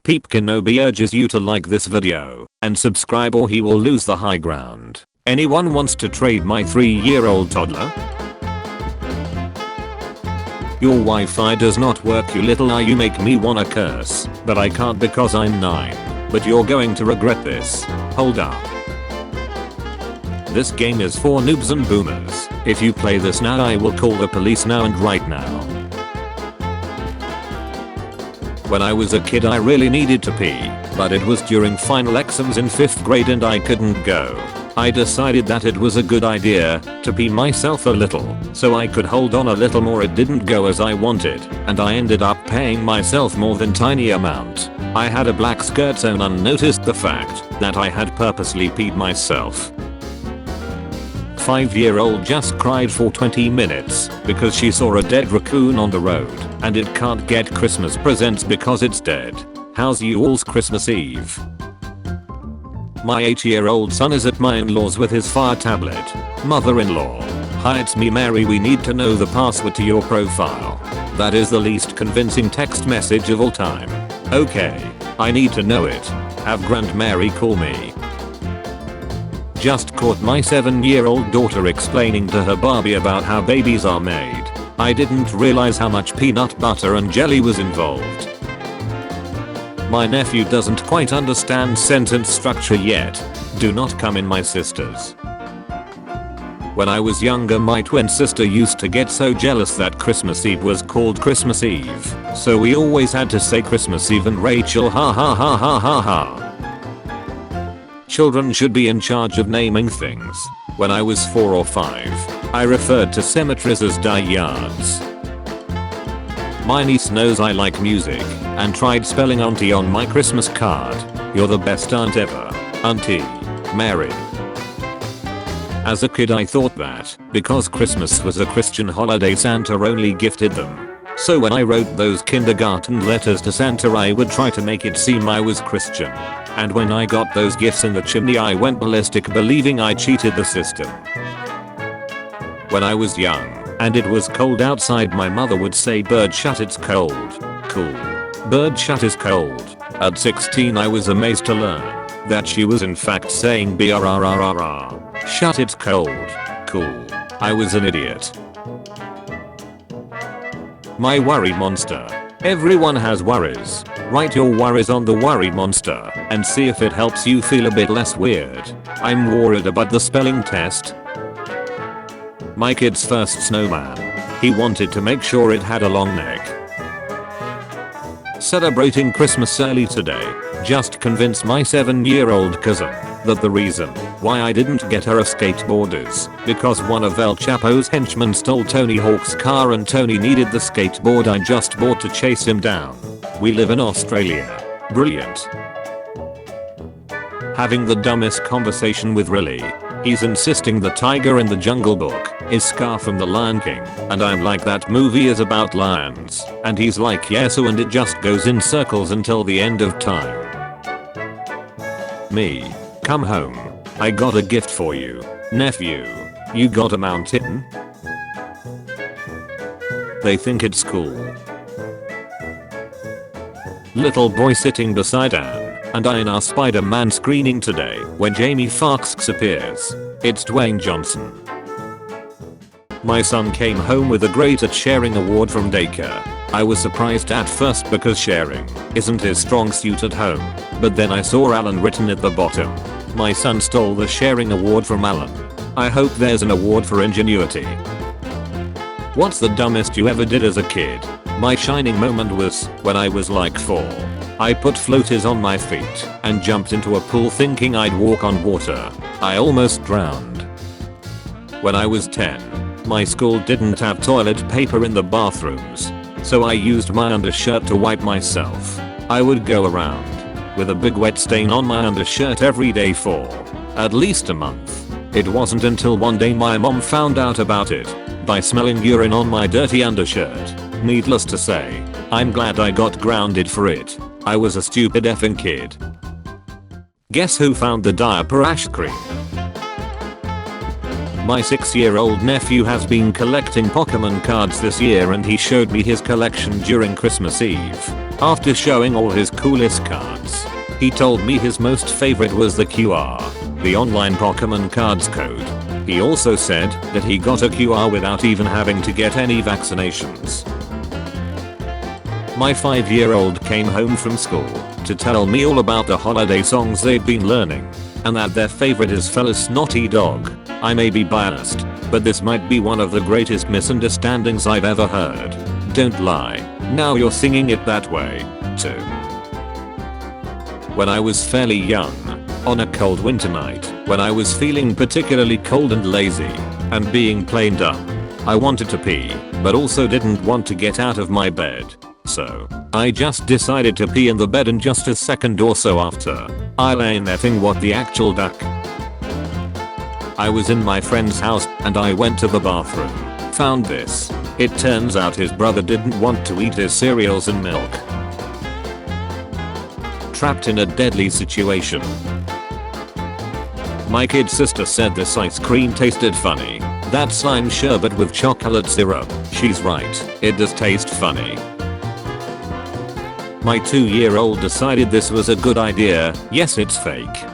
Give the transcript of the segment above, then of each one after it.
Peep Kenobi urges you to like this video and subscribe or he will lose the high ground. Anyone wants to trade my 3-year-old toddler? Your Wi-Fi does not work, you little lie. You make me wanna curse, but I can't because I'm 9. But you're going to regret this. Hold up. This game is for noobs and boomers. If you play this now, I will call the police now and right now. When I was a kid I really needed to pee, but it was during final exams in 5th grade and I couldn't go. I decided that it was a good idea to pee myself a little so I could hold on a little more. It didn't go as I wanted and I ended up paying myself more than tiny amount. I had a black skirt so none noticed the fact that I had purposely peed myself. 5-year-old just cried for 20 minutes because she saw a dead raccoon on the road and it can't get Christmas presents because it's dead. How's you all's Christmas Eve? My 8-year-old son is at my in-laws with his Fire tablet. Mother-in-law: "Hi, it's me Mary, we need to know the password to your profile." That is the least convincing text message of all time. Okay, I need to know it. Have Grand Mary call me. Just caught my 7-year-old daughter explaining to her Barbie about how babies are made. I didn't realize how much peanut butter and jelly was involved. My nephew doesn't quite understand sentence structure yet. Do not come in, my sisters. When I was younger my twin sister used to get so jealous that Christmas Eve was called Christmas Eve. So we always had to say Christmas Eve and Rachel ha ha ha ha ha ha. Children should be in charge of naming things. When I was 4 or 5, I referred to cemeteries as die yards. My niece knows I like music and tried spelling auntie on my Christmas card. You're the best aunt ever, Auntie Mary. As a kid I thought that because Christmas was a Christian holiday Santa only gifted them. So when I wrote those kindergarten letters to Santa I would try to make it seem I was Christian. And when I got those gifts in the chimney I went ballistic believing I cheated the system. When I was young and it was cold outside my mother would say bird shut it's cold. Cool. Bird shut is cold. At 16 I was amazed to learn that she was in fact saying brrrrrrr. Shut it's cold. Cool. I was an idiot. My worry monster. Everyone has worries. Write your worries on the worry monster and see if it helps you feel a bit less weird. I'm worried about the spelling test. My kid's first snowman. He wanted to make sure it had a long neck. Celebrating Christmas early today. Just convinced my 7-year-old cousin that the reason why I didn't get her a skateboard is because one of El Chapo's henchmen stole Tony Hawk's car and Tony needed the skateboard I just bought to chase him down. We live in Australia. Brilliant. Having the dumbest conversation with Riley. He's insisting the tiger in the Jungle Book is Scar from the Lion King and I'm like that movie is about lions and he's like yes and it just goes in circles until the end of time. Me. Come home. I got a gift for you, nephew. You got a mountain? They think it's cool. Little boy sitting beside Anne and I in our Spider-Man screening today when Jamie Foxx appears. It's Dwayne Johnson. My son came home with a great at sharing award from daycare. I was surprised at first because sharing isn't his strong suit at home, but then I saw Alan written at the bottom. My son stole the sharing award from Alan. I hope there's an award for ingenuity. What's the dumbest you ever did as a kid? My shining moment was when I was like 4. I put floaters on my feet and jumped into a pool thinking I'd walk on water. I almost drowned. When I was 10, my school didn't have toilet paper in the bathrooms, so I used my undershirt to wipe myself. I would go around with a big wet stain on my undershirt every day for at least a month. It wasn't until one day my mom found out about it by smelling urine on my dirty undershirt. Needless to say, I'm glad I got grounded for it. I was a stupid effing kid. Guess who found the diaper ash cream? My 6-year-old nephew has been collecting Pokemon cards this year and he showed me his collection during Christmas Eve. After showing all his coolest cards, he told me his most favorite was the QR, the online Pokemon cards code. He also said that he got a QR without even having to get any vaccinations. My 5-year-old came home from school to tell me all about the holiday songs they've been learning, and that their favorite is Fella Snotty Dog. I may be biased, but this might be one of the greatest misunderstandings I've ever heard. Don't lie, now you're singing it that way, too. When I was fairly young, on a cold winter night, when I was feeling particularly cold and lazy, and being plain dumb, I wanted to pee, but also didn't want to get out of my bed. So, I just decided to pee in the bed, and just a second or so after, I lay effing what the actual duck. I was in my friend's house and I went to the bathroom, found this. It turns out his brother didn't want to eat his cereals and milk. Trapped in a deadly situation. My kid sister said this ice cream tasted funny. That slime sherbet with chocolate syrup. She's right, it does taste funny. My 2-year-old decided this was a good idea. Yes, it's fake.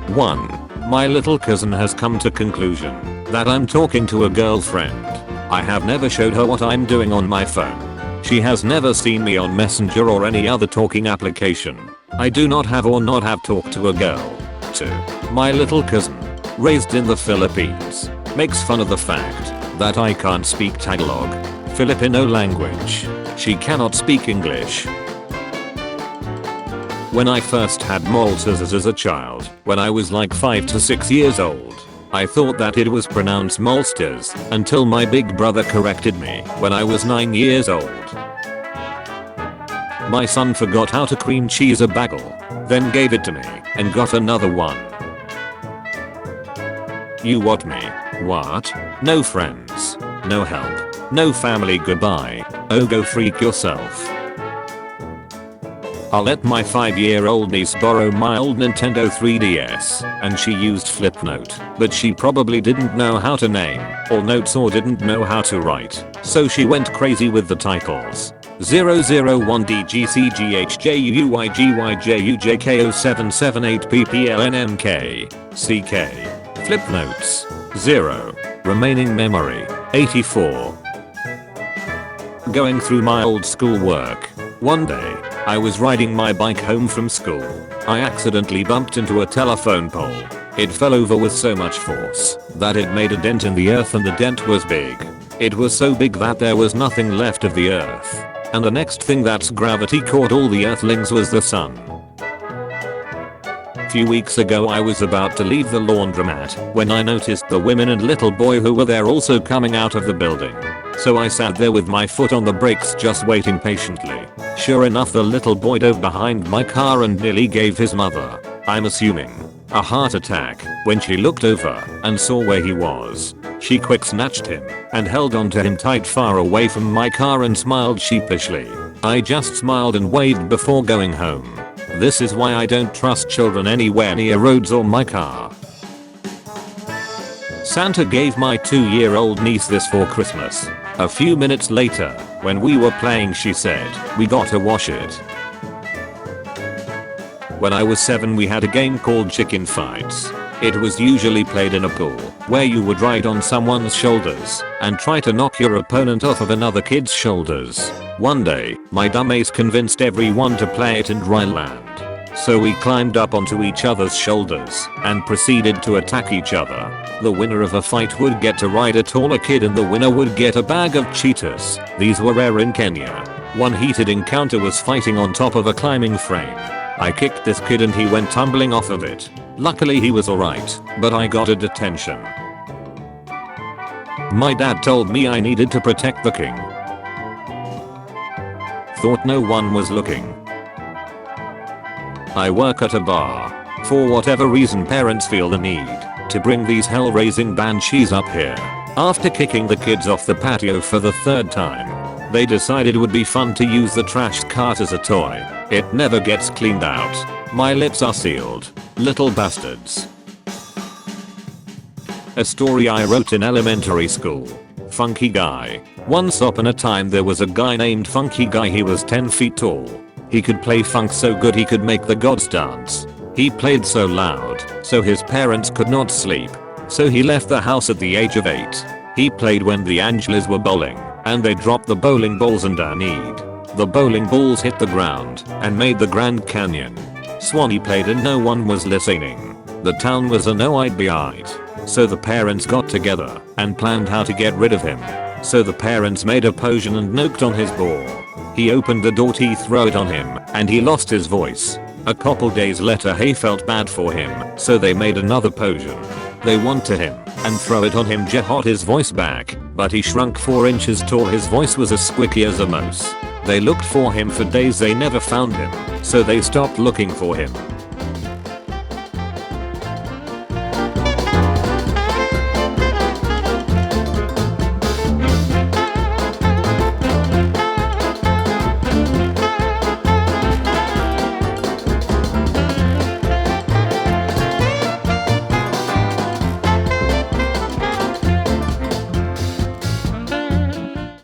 1. My little cousin has come to conclusion that I'm talking to a girlfriend. I have never showed her what I'm doing on my phone. She has never seen me on Messenger or any other talking application. I do not have or not have talked to a girl. 2. My little cousin, raised in the Philippines, makes fun of the fact that I can't speak Tagalog, Filipino language. She cannot speak English. When I first had Maltesers as a child, when I was like 5 to 6 years old, I thought that it was pronounced Maltsters until my big brother corrected me when I was 9 years old. My son forgot how to cream cheese a bagel, then gave it to me and got another one. You what me? What? No friends, no help, no family, goodbye. Oh, go freak yourself. I let my 5-year-old niece borrow my old Nintendo 3DS, and she used Flipnote, but she probably didn't know how to name or notes or didn't know how to write, so she went crazy with the titles. 001DGCGHJUYGYJUJKO778PPLNMK Flipnotes 0. Remaining memory 84. Going through my old school work. One day, I was riding my bike home from school. I accidentally bumped into a telephone pole. It fell over with so much force that it made a dent in the earth, and the dent was big. It was so big that there was nothing left of the earth. And the next thing that's gravity caught all the earthlings was the sun. Few weeks ago I was about to leave the laundromat when I noticed the women and little boy who were there also coming out of the building. So I sat there with my foot on the brakes just waiting patiently. Sure enough, the little boy dove behind my car and nearly gave his mother, I'm assuming, a heart attack. When she looked over and saw where he was, she quick snatched him and held onto him tight far away from my car and smiled sheepishly. I just smiled and waved before going home. This is why I don't trust children anywhere near roads or my car. Santa gave my 2-year-old niece this for Christmas. A few minutes later, when we were playing, she said, "We gotta wash it." When I was 7, we had a game called Chicken Fights. It was usually played in a pool, where you would ride on someone's shoulders and try to knock your opponent off of another kid's shoulders. One day, my dumbass convinced everyone to play it in dry land. So we climbed up onto each other's shoulders and proceeded to attack each other. The winner of a fight would get to ride a taller kid, and the winner would get a bag of Cheetos. These were rare in Kenya. One heated encounter was fighting on top of a climbing frame. I kicked this kid and he went tumbling off of it. Luckily he was alright, but I got a detention. My dad told me I needed to protect the king. Thought no one was looking. I work at a bar. For whatever reason, parents feel the need to bring these hell-raising banshees up here. After kicking the kids off the patio for the 3rd time, they decided it would be fun to use the trash cart as a toy. It never gets cleaned out. My lips are sealed. Little bastards. A story I wrote in elementary school. Funky Guy. Once upon a time there was a guy named Funky Guy. He was 10 feet tall. He could play funk so good he could make the gods dance. He played so loud, so his parents could not sleep. So he left the house at the age of 8. He played when the Angeles were bowling, and they dropped the bowling balls underneath. The bowling balls hit the ground and made the Grand Canyon. Swanee played and no one was listening. The town was a no-eyed behind. So the parents got together and planned how to get rid of him. So the parents made a potion and knocked on his door. He opened the door to throw it on him and he lost his voice. A couple days later he felt bad for him, so they made another potion. They went to him and throw it on him to got his voice back, but he shrunk 4 inches tall. His voice was as squeaky as a mouse. They looked for him for days. They never found him, so they stopped looking for him.